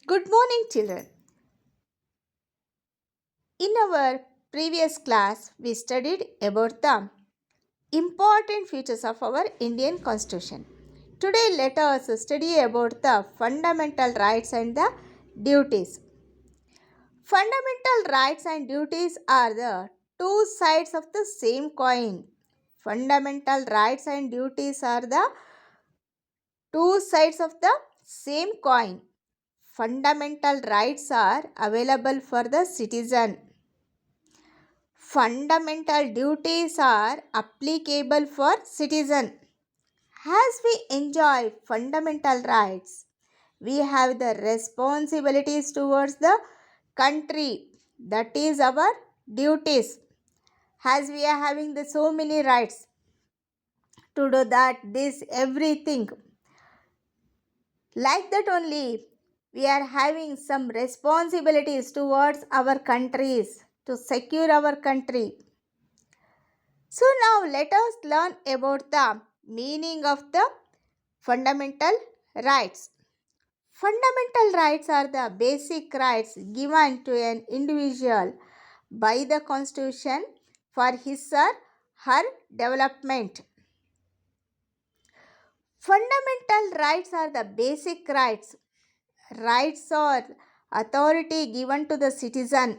Good morning, children. In our previous class, we studied about the important features of our Indian Constitution. Today, let us study about the fundamental rights and the duties. Fundamental rights and duties are the two sides of the same coin. Fundamental rights and duties are the two sides of the same coin. Fundamental rights are available for the citizen. Fundamental duties are applicable for citizen. As we enjoy fundamental rights, we have the responsibilities towards the country. That is our duties. As we are having the so many rights to do that, this, everything. Like that only, we are having some responsibilities towards our countries to secure our country. So now let us learn about the meaning of the fundamental rights. Fundamental rights are the basic rights given to an individual by the Constitution for his or her development. Fundamental rights are the basic rights, rights or authority given to the citizen.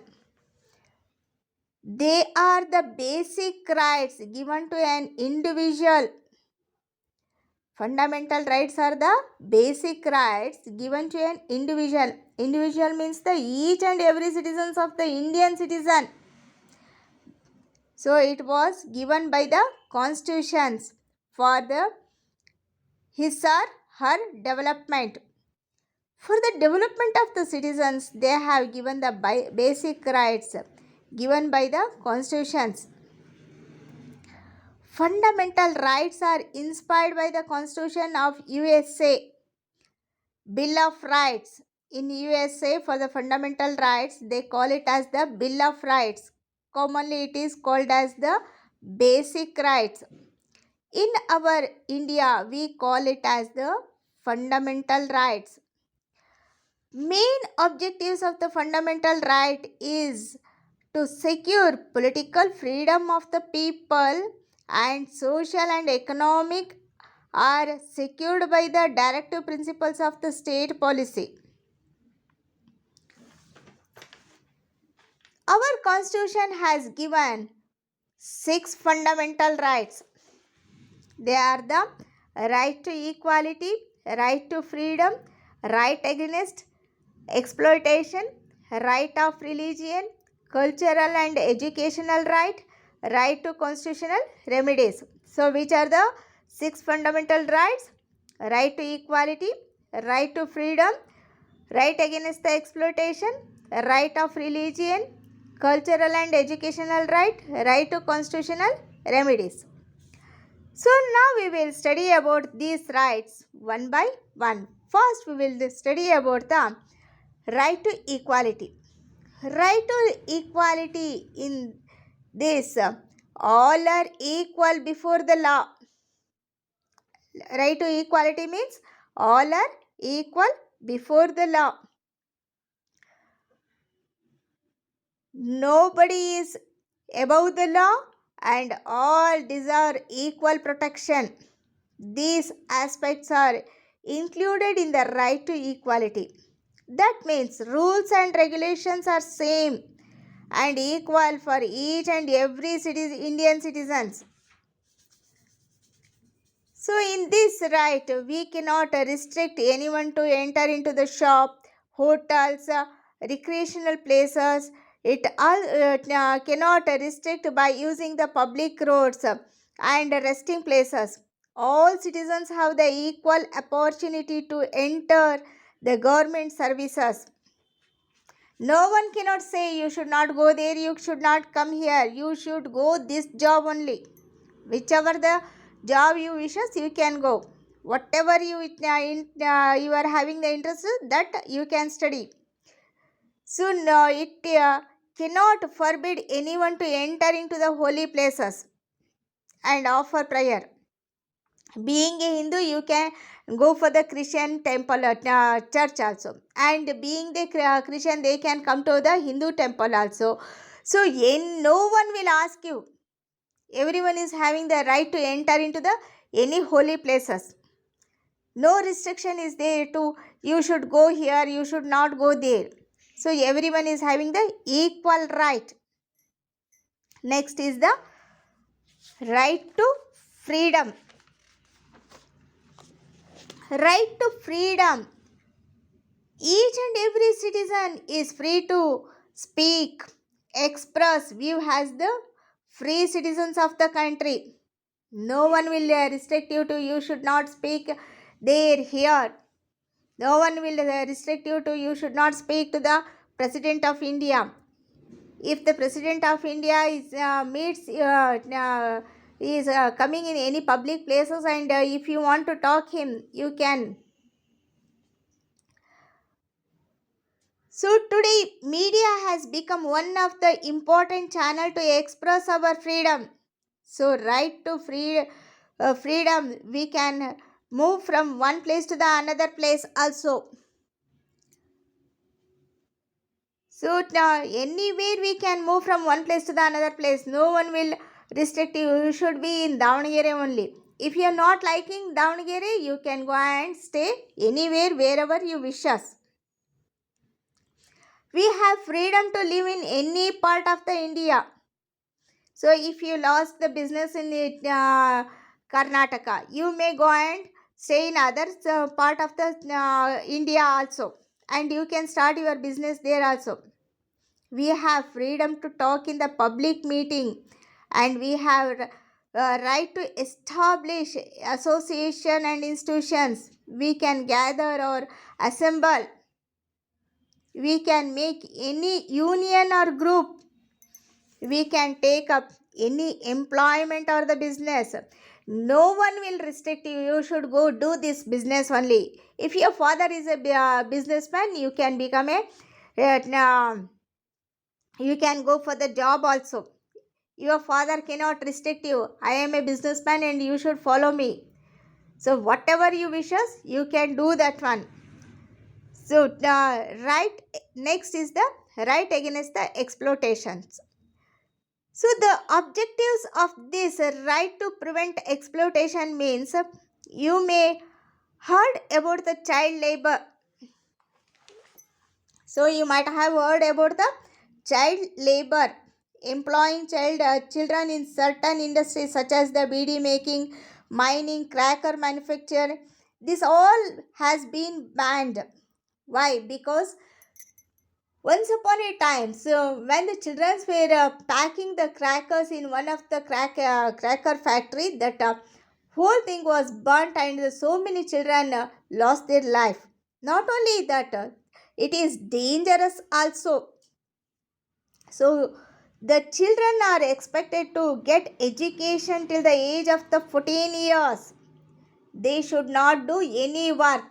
They are the basic rights given to an individual. Fundamental rights are the basic rights given to an individual. Individual means the each and every citizens of the Indian citizen. So it was given by the constitutions for the his or her development. For the development of the citizens, they have given the basic rights given by the constitutions. Fundamental rights are inspired by the Constitution of USA. Bill of Rights. In USA, for the fundamental rights, they call it as the Bill of Rights. Commonly, it is called as the Basic Rights. In our India, we call it as the Fundamental Rights. Main objectives of the fundamental right is to secure political freedom of the people, and social and economic are secured by the directive principles of the state policy. Our constitution has given 6 fundamental rights. They are the right to equality, right to freedom, right against exploitation, right of religion, cultural and educational right, right to constitutional remedies. So, which are the 6 fundamental rights? Right to equality, right to freedom, right against the exploitation, right of religion, cultural and educational right, right to constitutional remedies. So now we will study about these rights one by one. First we will study about the right to equality. Right to equality in this, all are equal before the law. Right to equality means all are equal before the law. Nobody is above the law and all deserve equal protection. These aspects are included in the right to equality. That means rules and regulations are same and equal for each and every Indian citizens. So in this right, we cannot restrict anyone to enter into the shop, hotels, recreational places. It cannot restrict by using the public roads and resting places. All citizens have the equal opportunity to enter the government services. No one cannot say you should not go there, you should not come here, you should go this job only. Whichever the job you wishes, you can go. Whatever you are having the interest, that you can study. So no, it cannot forbid anyone to enter into the holy places and offer prayer. Being a Hindu, you can go for the Christian temple, church also. And being the Christian, they can come to the Hindu temple also. So no one will ask you. Everyone is having the right to enter into the any holy places. No restriction is there to you should go here, you should not go there. So everyone is having the equal right. Next is the right to freedom. Right to freedom. Each and every citizen is free to speak, express view as the free citizens of the country. No one will restrict you to you should not speak there, here. No one will restrict you to you should not speak to the President of India. If the President of India is coming in any public places, and if you want to talk him, you can. So today, media has become one of the important channel to express our freedom. So right to freedom, we can move from one place to the another place also. So anywhere we can move from one place to the another place. No one will restrict you. You should be in Davangere only. If you are not liking Davangere, you can go and stay anywhere, wherever you wish us. We have freedom to live in any part of the India. So if you lost the business in Karnataka, you may go and stay in other part of the India also, and you can start your business there also. We have freedom to talk in the public meeting, and we have right to establish association and institutions. We can gather or assemble. We can make any union or group. We can take up any employment or the business. No one will restrict you. You should go do this business only. If your father is a businessman, you can become you can go for the job also. Your father cannot restrict you. I am a businessman and you should follow me. So whatever you wishes, you can do that one. So right next is the right against the exploitations. So the objectives of this right to prevent exploitation means you may heard about the child labor. So you might have heard about the child labor, employing children in certain industries such as the beedi making, mining, cracker manufacture. This all has been banned. Why? Because once upon a time, so when the children were packing the crackers in one of the cracker factory, that whole thing was burnt, and so many children lost their life. Not only that, it is dangerous also. So the children are expected to get education till the age of the 14 years. They should not do any work.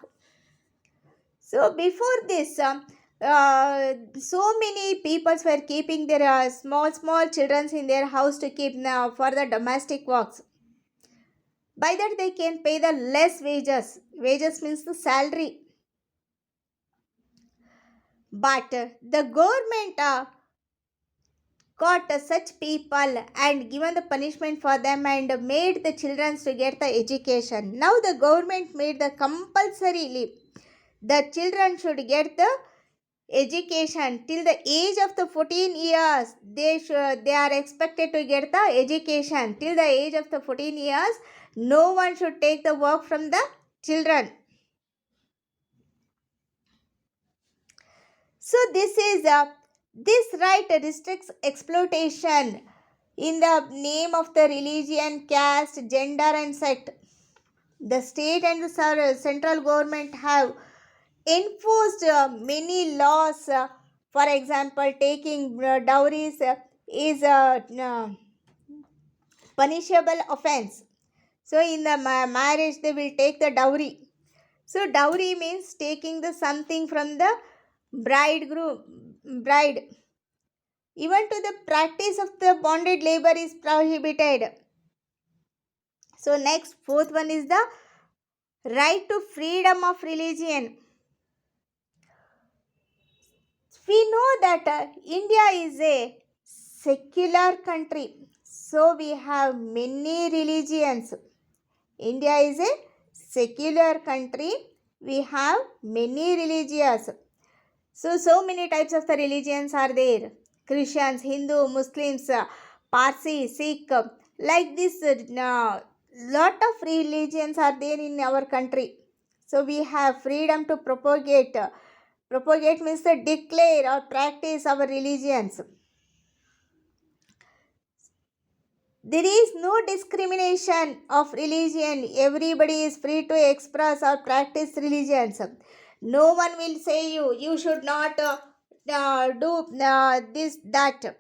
So before this, so many people were keeping their small children in their house to keep for the domestic works. By that they can pay the less wages. Wages means the salary. But the government caught such people and given the punishment for them and made the children to get the education. Now the government made the compulsorily the children should get the education till the age of the 14 years. They are expected to get the education till the age of the 14 years. No one should take the work from the children. So this right restricts exploitation in the name of the religion, caste, gender and sect. The state and the central government have enforced many laws. For example, taking dowries is a punishable offense. So in the marriage, they will take the dowry. So dowry means taking the something from the bride. Even to the practice of the bonded labor is prohibited. So next, fourth one is the Right to freedom of religion. We know that India is a secular country, so we have many religions. India is a secular country, we have many religions. So many types of the religions are there. Christians, Hindu, Muslims, Parsi, Sikh, like this, lot of religions are there in our country. So we have freedom to propagate. Propagate means to declare or practice our religions. There is no discrimination of religion. Everybody is free to express or practice religions. No one will say you should not do this, that.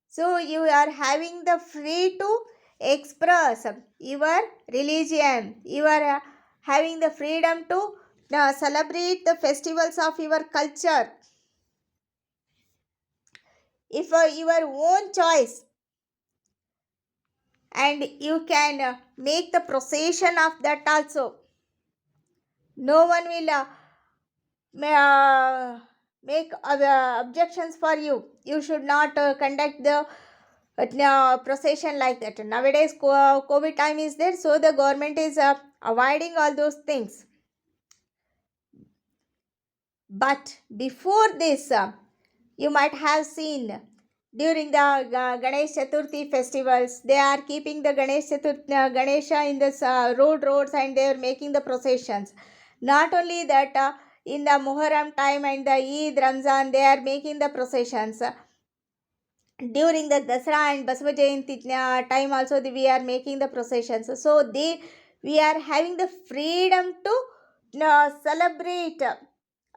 So you are having the free to express your religion. You are having the freedom to celebrate the festivals of your culture. If your own choice, and you can make the procession of that also. No one will make objections for you. You should not conduct the procession like that. Nowadays COVID time is there, so the government is avoiding all those things. But before this, you might have seen during the Ganesh Chaturthi festivals, they are keeping the Ganesha in the roads, and they are making the processions. Not only that, in the Muharram time and the Eid, Ramzan, they are making the processions. During the Dasra and Basava Jayanti time also, we are making the processions. So we are having the freedom to celebrate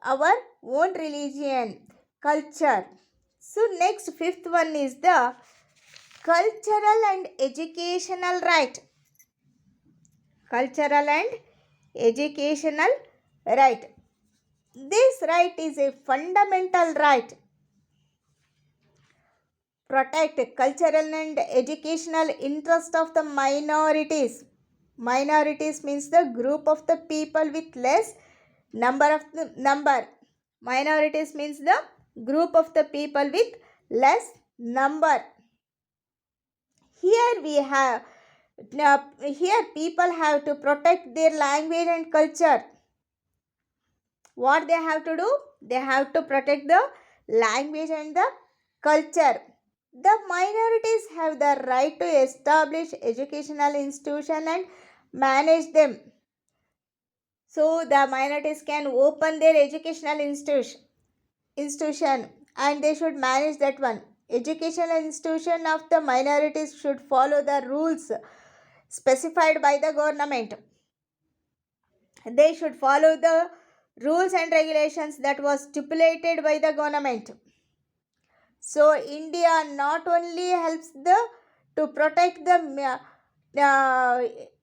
our own religion, culture. So next, fifth one is the cultural and educational right. Cultural and educational right. This right is a fundamental right. Protect cultural and educational interest of the minorities. Minorities means the group of the people with less number. Minorities means the group of the people with less number. Here we have, here people have to protect their language and culture. What they have to do? They have to protect the language and the culture. The minorities have the right to establish educational institutions and manage them. So the minorities can open their educational institution, and they should manage that one. Educational institution of the minorities should follow the rules specified by the government. They should follow the rules and regulations that was stipulated by the government. So India not only helps to protect the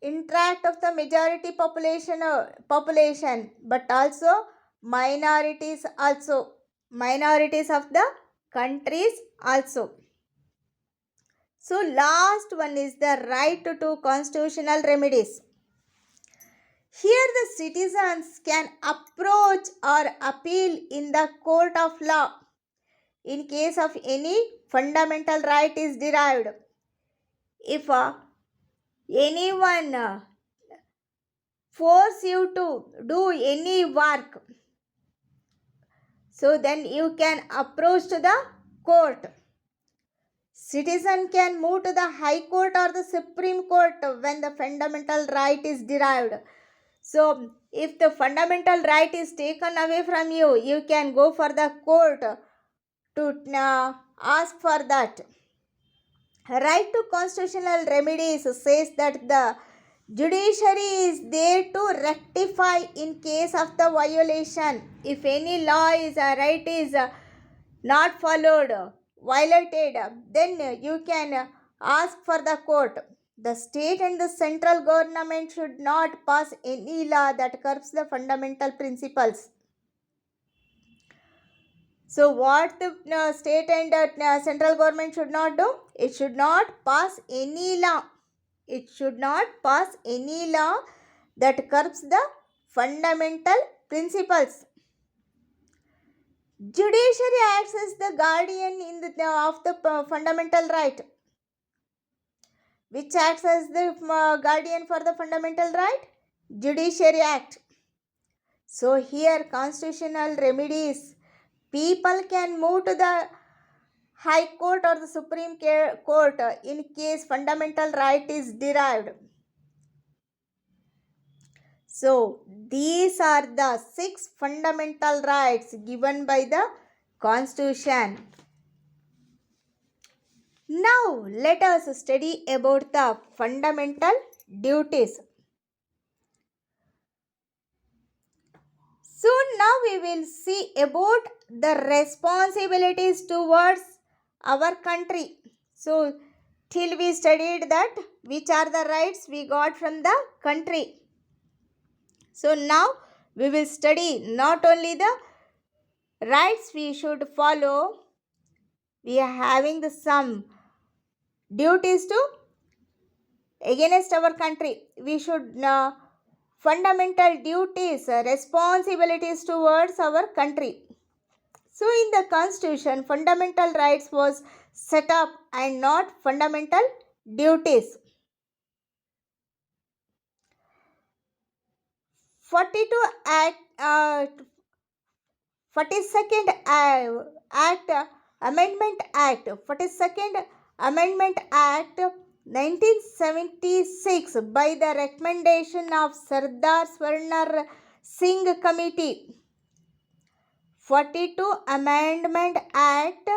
interact of the majority population, but also minorities of the countries also. So last one is the right to constitutional remedies. Here the citizens can approach or appeal in the court of law in case of any fundamental right is derived. If anyone force you to do any work, so then you can approach to the court. Citizen can move to the High Court or the Supreme Court when the fundamental right is derived. So if the fundamental right is taken away from you, you can go for the court to ask for that. Right to constitutional remedies says that the judiciary is there to rectify in case of the violation. If any law is right is not followed, violated, then you can ask for the court. The state and the central government should not pass any law that curbs the fundamental principles. So what the state and central government should not do? It should not pass any law. It should not pass any law that curbs the fundamental principles. Judiciary acts as the guardian of the fundamental right. Which acts as the guardian for the fundamental right? Judiciary Act. So here constitutional remedies. People can move to the High Court or the Supreme Court in case fundamental right is derived. So these are the 6 fundamental rights given by the Constitution. Now let us study about the fundamental duties. So now we will see about the responsibilities towards our country. So till we studied that which are the rights we got from the country. So now we will study not only the rights we should follow, we are having the some duties to against our country. We should fundamental duties, responsibilities towards our country. So in the Constitution, fundamental rights was set up and not fundamental duties. 42 Act, 42nd Act, Amendment Act, 42nd Amendment Act 1976 by the recommendation of Sardar Swarnar Singh Committee. 42 Amendment Act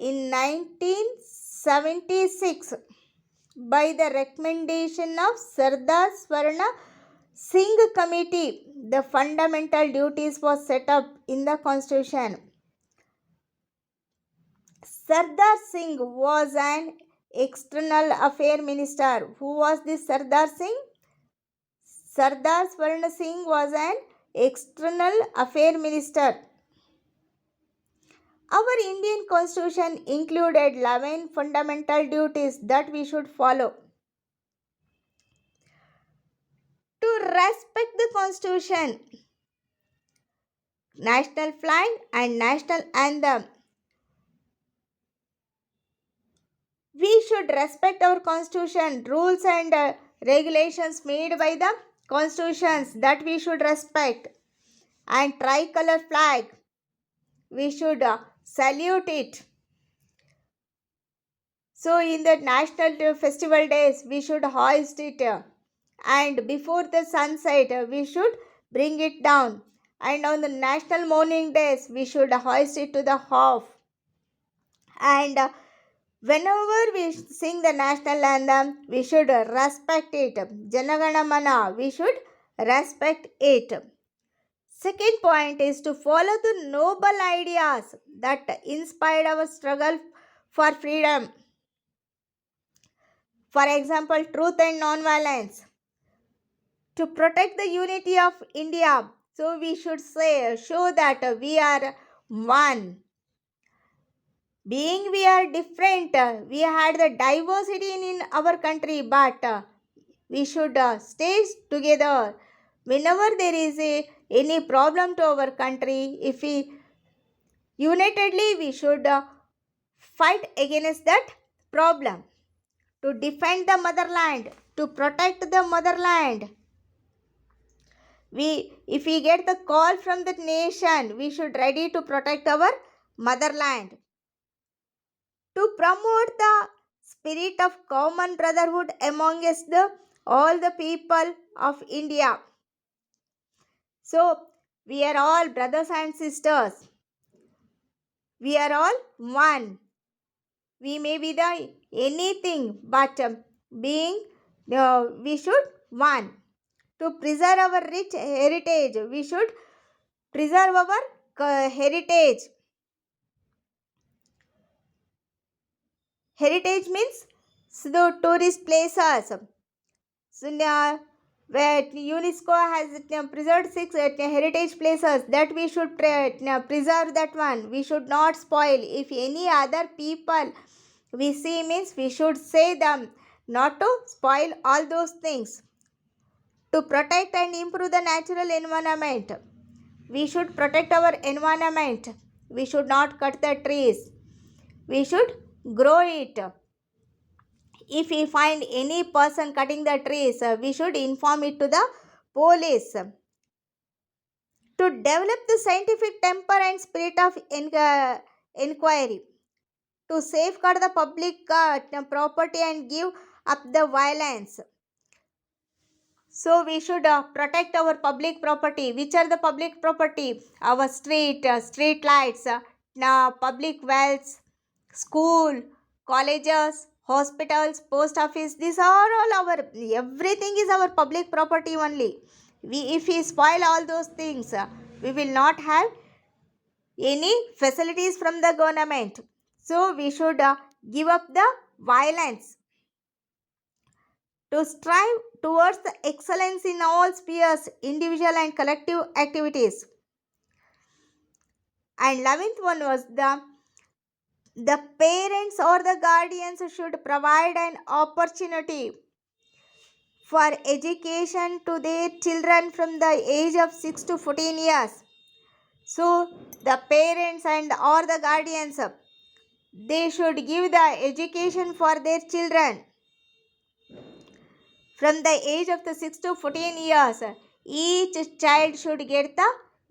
in 1976 by the recommendation of Sardar Swarna Singh Committee, the fundamental duties was set up in the Constitution. Sardar Singh was an external affair minister. Who was this Sardar Singh? Sardar Swarna Singh was an external affair minister. Our Indian Constitution included 11 fundamental duties that we should follow. To respect the Constitution, national flag and national anthem. We should respect our Constitution, rules and regulations made by the constitutions that we should respect. And tricolor flag, we should salute it. So in the national festival days, we should hoist it. And before the sunset, we should bring it down. And on the national mourning days, we should hoist it to the half. And whenever we sing the national anthem, we should respect it. Janagana Mana, we should respect it. Second point is to follow the noble ideas that inspired our struggle for freedom. For example, truth and non-violence. To protect the unity of India, so we should show that we are one. Being we are different, we had the diversity in our country, but we should stay together. Whenever there is any problem to our country, if we unitedly, we should fight against that problem. To defend the motherland, to protect the motherland. If we get the call from the nation, we should ready to protect our motherland. To promote the spirit of common brotherhood amongst all the people of India. So, we are all brothers and sisters. We are all one. We may be the anything, but being we should one. To preserve our rich heritage, we should preserve our heritage. Heritage means the tourist places. So, where UNESCO has preserved 6 heritage places, that we should preserve that one. We should not spoil. If any other people we see means we should say them not to spoil all those things. To protect and improve the natural environment. We should protect our environment. We should not cut the trees. We should grow it. If we find any person cutting the trees, we should inform it to the police. To develop the scientific temper and spirit of inquiry. To safeguard the public property and give up the violence. So we should protect our public property. Which are the public property? Our street lights, public wells, school, colleges, hospitals, post office. These are all our, everything is our public property only. If we spoil all those things, we will not have any facilities from the government. So we should give up the violence. To strive towards the excellence in all spheres, individual and collective activities. And 11th one was the parents or the guardians should provide an opportunity for education to their children from the age of 6 to 14 years. So the parents and or the guardians, they should give the education for their children from the age of the 6 to 14 years. Each child should get the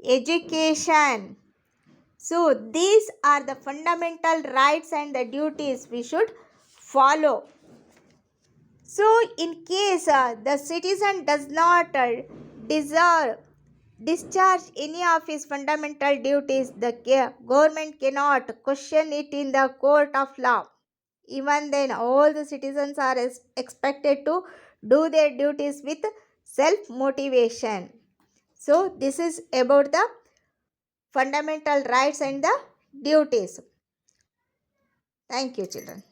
education. So these are the fundamental rights and the duties we should follow. So in case the citizen does not discharge any of his fundamental duties, the government cannot question it in the court of law. Even then, all the citizens are expected to do their duties with self-motivation. So this is about the fundamental rights and the duties. Thank you, children.